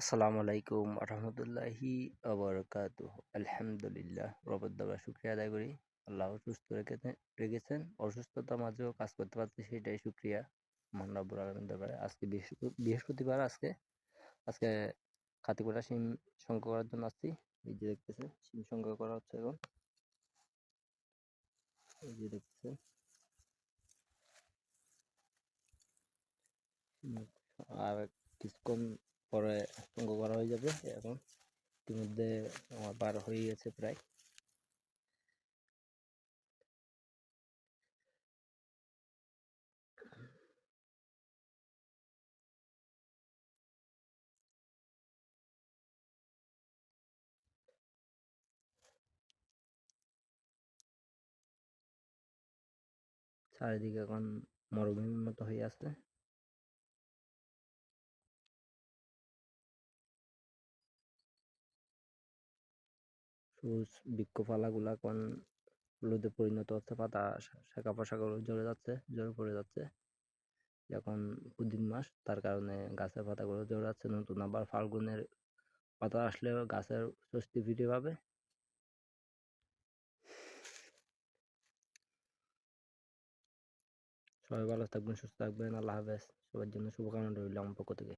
আসসালামু আলাইকুম রহমতুল্লাহি আবরকাতুহ। আলহামদুলিল্লাহ, রবের দরবারে শুকরিয়া আদায় করি। আল্লাহ সুস্থ রেখেছেন, অসুস্থতার মাঝেও কাজ করতে পারছি, সেটাই শুকরিয়া মহান রব্বুল আলামিনের দরবারে। আজকে বৃহস্পতিবার। আজকে খাতিপুরা সিম সংগ্রহ করার জন্য আসছি। এই যে দেখতেছেন, সিম সংগ্রহ করা হচ্ছে এখন। এই যে দেখতেছেন, আর কিছুক্ষণ পরে সংগ্রহ করা হয়ে যাবে। এখন ইতিমধ্যে আমার বার হয়ে গেছে প্রায়। চারিদিকে এখন মরুভূমির মতো হয়ে আছে। সবুজ বৃক্ষপালাগুলা এখন হলুদে পরিণত হচ্ছে, পাতা শাখা পোশাকগুলো ঝরে পড়ে যাচ্ছে। এখন পুদিন মাস, তার কারণে গাছের পাতাগুলো ঝরে যাচ্ছে। নতুন আবার ফাল্গুনের পাতা আসলে গাছের স্বস্তি ফিরে পাবে। সবাই ভালো থাকবেন, সুস্থ থাকবেন। আল্লাহ হাফেজ। সবার জন্য শুভকামনা রইল আমার পক্ষ থেকে।